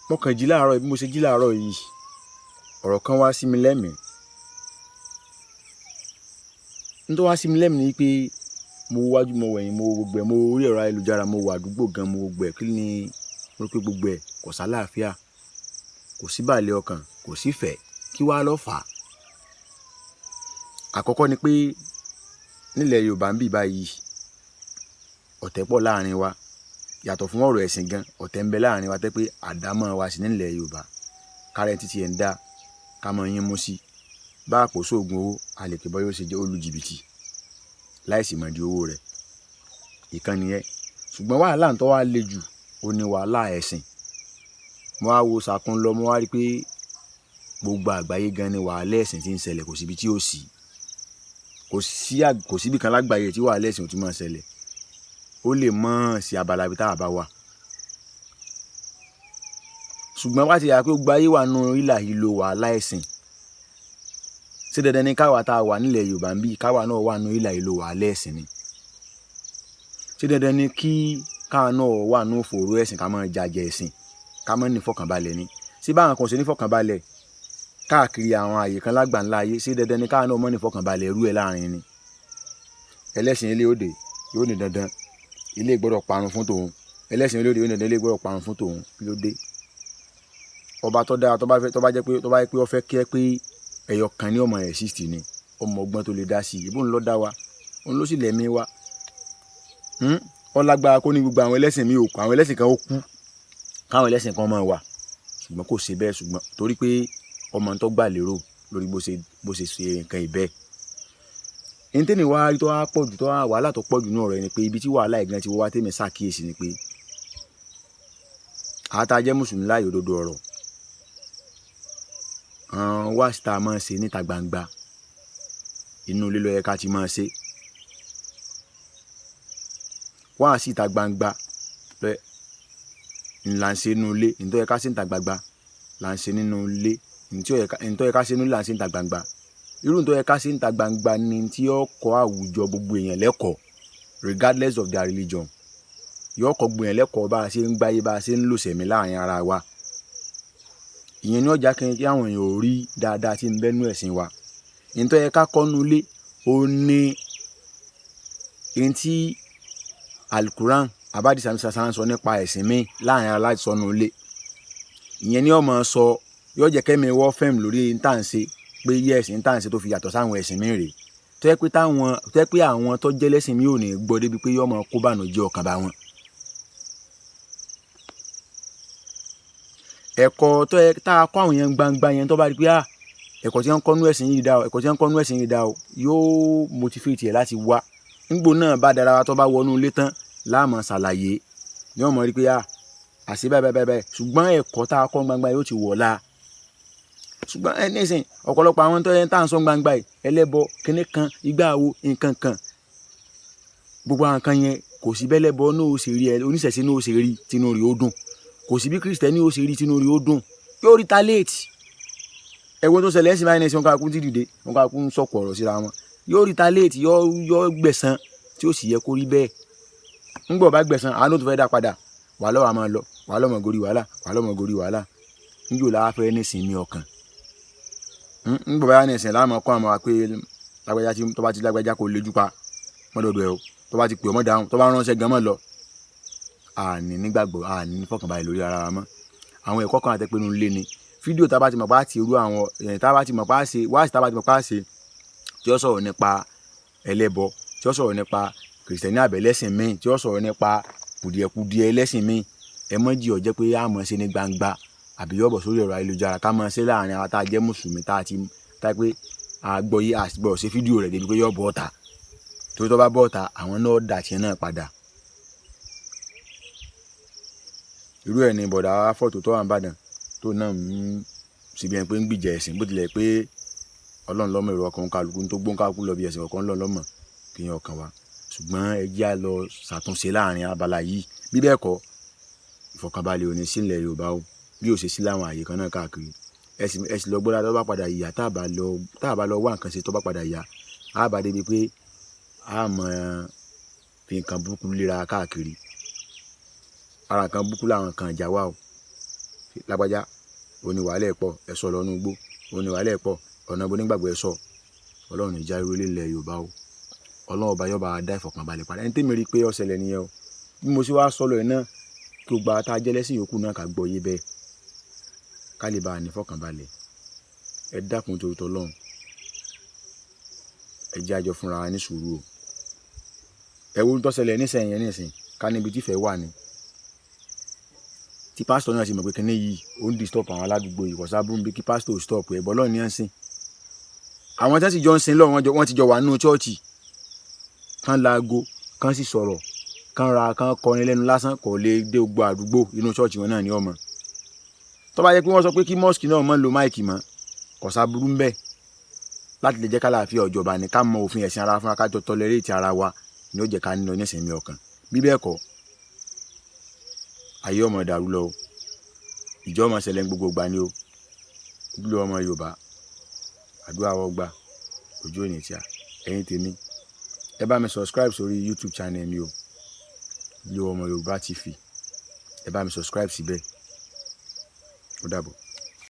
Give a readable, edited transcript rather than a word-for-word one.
mo kàn jí láàárọ̀ bí mo ṣe jí láàárọ̀ yìí ọ̀rọ̀ kan wá sí mi lẹ́mìí. n tó wá sí mi lẹ́mìí ni pé mo wájú mo wẹ̀yìn mo gbogbo ẹ̀ mo orí ẹ̀rọ ayélujára mo wà àdúgbò gan mo gbogbo ẹ̀ kí ni mo rí pé gbogbo ẹ̀ kò sálàáfíà kò sí bàlẹ̀ ọkàn kò sí fẹ́ kí wá ló fà á. àkọ́kọ́ ni pé nílẹ̀ Yorùbá ń bì báyìí ọ̀tẹ̀ pọ̀ láàrin wa yàtọ̀ fún ọ̀rọ̀ ẹ̀sìn gan ọ̀tẹ̀ ń bẹ láàrin wa tẹ́ pé àdámọ́ wa sí nílẹ̀ Yorùbá kárẹ́ títí ẹ̀ ń dá ká mọ yín mú sí bá àpò sóògùn owó àlèkè bọ́ yóò ṣe jẹ́ olú jìbìtì láìsí mọ̀dí owó rẹ̀ ìkànnì yẹn. ṣùgbọ́n wàhálà ń tọ́ wá le jù ó ní wàhálà ẹ̀sìn. mo wá wo sàkún lọ mo wá rí pé gbogbo àgbáyé gan ni wàhálà ẹ̀sìn ti ń ṣẹlẹ̀ kò síbi tí ó sì kò síbi kan lágbàáyé tí wàhálà ẹ̀sìn ò ti máa ṣẹlẹ̀ ó lè mọ̀ sí abala ibi tá a bá wà. ṣùgbọ́n wá ti yà pé gbogbo ayé wà nù ìlà ìlò wàhálà ẹ̀sìn ṣé dandan ni káwa tá a wà nílẹ̀ Yorùbá ń bí káwa náà wà nù ìlà ìlò wàhálà ẹ̀sìn ni. ṣé dandan ni kí káwa náà wà nù fòró ẹ̀sìn ká máa jàjẹ ẹ̀sìn ká máa ní fọkànbalẹ̀ ni. ṣé báwọn kan ṣe ní fọkànbalẹ̀ káàkiri àwọn àyè kan lágbàńlá ayé ṣé dandan ni káwa náà mọ̀ ní fọkànbalẹ̀ irú ẹ̀ láàrin ni. ẹlẹ́sìn ilé òde yóò ní dandan ilé gbọ́dọ̀ parun fún tòun ẹlẹ́sìn ilé òde yóò ní dandan ilé gbọ́dọ̀ parun fún tòun kí ló dé. ọba tó dáa tó bá jẹ́ pé ó fẹ́ kí ẹ pé ẹyọ kan ní ọmọ ẹ̀ 60 ni ọmọ ọgbọ́n tó lè dá sí i ìbọn ló dá wa òun ló sì lẹ̀mí wa. ọlágbára kó ní gbogbo àwọn ẹlẹ́sìn mi ò kú àwọn ẹlẹ́sìn kan ó kú káwọn ẹlẹ́sìn kan máa wà ṣùgbọ́n kò ṣe bẹ́ẹ̀ ṣùgbọ́n torí pé ọmọ tó gbà lérò lórí bó ṣe ṣe nǹkan ìbẹ́ẹ̀. ìntẹ́ni wá rí tó wá pọ̀ jù tó wá wàhálà tó pọ̀ jù náà rẹ̀ ni pé ibi tí wàhálà ìgbọ́n ti wá tèmi ṣàkíyèsí ni pé àtà jẹ́ mùsùlùmí láàyè òdodo ọ̀rọ̀ wá síta máa ṣe níta gbangba inú ilé ló yẹ ká ti máa ṣe wá síta gbangba là ń ṣe nínú ilé nítorí yẹ ká ṣe níta gbangba là ń ṣe nínú ilé nítorí yẹ ká ṣe nínú ilé là ń ṣe níta gbangba irú nítorí yẹ ká ṣe níta gbangba ni tí yóò kọ́ àwùjọ gbogbo èèyàn lẹ́kọ̀ọ́ regardless of their religion yóò kọ́ gbogbo èèyàn lẹ́kọ̀ọ́ bá a ṣe ń gbáyé bá a ṣe ń lò sẹ̀mí láàrin ara wa. ìyẹn ní ọjà kí àwọn èèyàn ò rí dáadáa tí ń bẹ́nu ẹ̀sìn wa. nítorí yẹ ká kọ́ nu ilé ó ní ẹni tí alukuran abadisa sàn sọ nípa ẹ̀sìn mi láàrin ara láti sọ nu ilé. ìyẹn ní ọmọ sọ yóò jẹ́ kẹ́mi wọ́ fẹ́m lórí intanṣe pé yẹ́sì intanṣe tó fi yàtọ̀ sáwọn ẹ̀sìn mi rèé tó yẹ pé àwọn tó jẹ́ lẹ́sìn mi ò ní gbọ́ débi pé yọ́mọ kó bànújẹ́ ọkàn bá wọn. ẹ̀kọ́ tó yẹ tá a kọ́ àwọn yẹn gbangba yẹn tó bá rí pé ẹ̀kọ́ tí wọ́n kọ́ nú ẹ̀sìn yìí dá o ẹ̀kọ́ tí wọ́n kọ́ nú ẹ̀sìn yìí dá o yóò motivate ẹ̀ láti wá nígbò náà bá dára wa tó bá wọnú ilé tán láàmú ṣàlàyé ni wọ́n mọ̀ rí pé àṣẹ báyìí ṣùgbọ́n ẹ̀kọ́ tá a kọ́ gbangba yóò ti wọ̀ la. ṣùgbọ́n ẹ nísìn ọ̀pọ̀lọpọ̀ àwọn tó yẹn tá à ń sọ gbangba yìí ẹlẹ́bọ kíní kan igbá wo nǹkan kan gbogbo àwọn kan yẹn kò sí bẹ́lẹ́bọ náà ó ṣe rí ẹ oníṣẹ̀ṣe náà ó ṣe rí tinú rí ó dùn kò sí bí kristẹni ó ṣe rí tinú rí ó dùn yóò rí talate ẹ̀wọ̀n tó ṣẹlẹ̀ ẹ̀sìn báyìí ní ẹ̀sìn wọn kàkún ti dìde wọn kàkún sọ̀kọ̀ ọ̀rọ̀ síra wọn yóò rí talate yóò gbẹ̀san tí ó sì yẹ kó rí bẹ́ẹ̀ ńgbọ̀ bá gbẹ̀san àánú tó fẹ́ dá padà wà lọ́wọ́ àmọ́ lọ wà lọ́mọ gorí wàhálà níjó làá fẹ́ ní ìsinmi ọkàn ńgbọ̀ bá ní ẹ̀sìn láàmú kọ́ àmọ́ wa pé lágbájá tí tó bá ti lágbájá kò lejú pa mọ́dọ̀dọ̀ ẹ̀ o tó bá ti pè ọmọ dáhùn tó bá ránṣẹ́ gan mọ́ lọ àní nígbàgbọ́ àní nífọ̀kànbalẹ̀ lórí ara wa mọ́ àwọn ẹ̀kọ́ kan àtẹ́pẹ́nu lé ni fídíò tá a bá ti mọ̀ pa á ti irú àwọn tá a bá ti mọ̀ pa á ṣe wáàsí tá a bá ti mọ̀ pa á ṣe tí ó sọ̀rọ̀ nípa ẹlẹ́bọ tí ó sọ̀rọ̀ nípa kìrìsìtẹ́nì àbẹ̀lẹ́sìn míì tí ó sọ̀rọ̀ nípa kùdìẹ̀kùdìẹ̀ ẹlẹ́sìn míì ẹ mọ́ jí ọ̀jẹ́ pé a mọ̀ ṣe ní gbangba àbí yọ̀bọ̀ sórí ẹ̀rọ ayélujára ká mọ̀ ṣe láàrin àwọn tá a jẹ́ mùsùlùmí tá a pé àgbọ̀yé àgbọ̀ ṣe fídíò rẹ̀ débi pé yọ̀ bọ̀ ọ̀tà tó tó bá bọ̀ ọ̀tà àwọn náà dà tiẹ̀ náà padà. irú ẹ̀ ní bọ̀dà fọ́tò tó wà ń bàdàn tó náà ń síbi ẹ̀ pé ń gbìjà ẹ̀sìn bó tilẹ̀ pé ọlọ́run lọ́mọ èrò ọkàn kálukú tó gbóǹ kálukú lọ bí ẹ̀sìn ọkàn lọ́mọ kì í ọkàn wa ṣùgbọ́n ẹ jẹ́ á lọ ṣàtúnṣe láàrin abala yìí bí bẹ́ẹ̀ kọ́ ìfọ̀kànbalẹ̀ ò ní sílẹ̀ Yorùbá o bí ó ṣe sí láwọn àyè kan náà káàkiri ẹ̀sìn lọ gbọ́dọ̀ tó bá padà yà tá a bá lọ wá nǹkan ṣe tó bá padà yà á bá débi pé a mọ̀ fi nǹkan burúkú léra káàkiri ara kan búkú làwọn kan ìjà wà o lágbájá oníwàálẹ̀ pọ̀ ẹ̀sọ́ lọ́nu gbó oníwàálẹ̀ pọ̀ ọ̀nà onígbàgbọ́ ẹ̀sọ́ ọlọ́run ìjà irú ilẹ̀ Yorùbá o ọlọ́run ọba yọba dá ìfọ̀kànbalẹ̀ padà ẹni tẹ́mi rí pé ó ṣẹlẹ̀ nìyẹn o bí mo ṣe wá sọ́lọ̀ ẹ̀ náà kí o gba tá a jẹ́ lẹ́sìn yòókù náà ká gbọ́ yé bẹ́ẹ̀ ká lè bá a ní fọ̀kànbalẹ̀ ẹ dákun torí tọlọ́run ẹ jẹ́ àjọ fúnra wa ní sùúrù o ẹ wo tó ṣẹlẹ̀ nísìn ká níbi tí ìfẹ́ wà ní tí pásítọ̀ náà ṣe mọ̀ pé kíní yìí ó ń disturb àwọn aládùúgbò yìí kọ̀sá burú bí kí pásítọ̀ stop ẹ̀ bọ́ lọ́ọ̀ ní ẹ̀ ń sìn àwọn tí wọ́n sì jọ ń sin lọ́ọ̀ wọ́n ti jọ wà nínú chọ́ọ̀chì kán laago kán sì sọ̀rọ̀ kán kọrin lẹ́nu lásán kò lè dé gbogbo àdúgbò inú chọ́ọ̀chì wọn náà ní ọmọ tó bá yẹ pé wọ́n sọ pé kí mọ́ọ̀sì náà mọ́ lo máìkì mọ́ kọ̀sá burú ń bẹ̀ láti lè jẹ́ ká láàfin ọ̀jọ̀ba ní ká mọ òfin ẹ̀sìn ara fúnra ká jọ tọlẹ́rẹ́tì ara wa ni ó jẹ́ ká nílò ní ìsinmi ọkàn bí bẹ́ẹ̀ kọ́ ayé ọmọ dàrú lọ o ìjọ ọmọ ṣẹlẹ̀ gbogbo gbà ni o ìdílé ọmọ Yorùbá àdúrà wọ́gbà ojú òní tí a ẹ̀yin tèmi ẹ bá mi subscribe sórí YouTube channel mi o ìdílé ọmọ Yorùbá TV ẹ bá mi subscribe síbẹ̀ ó dàbọ̀.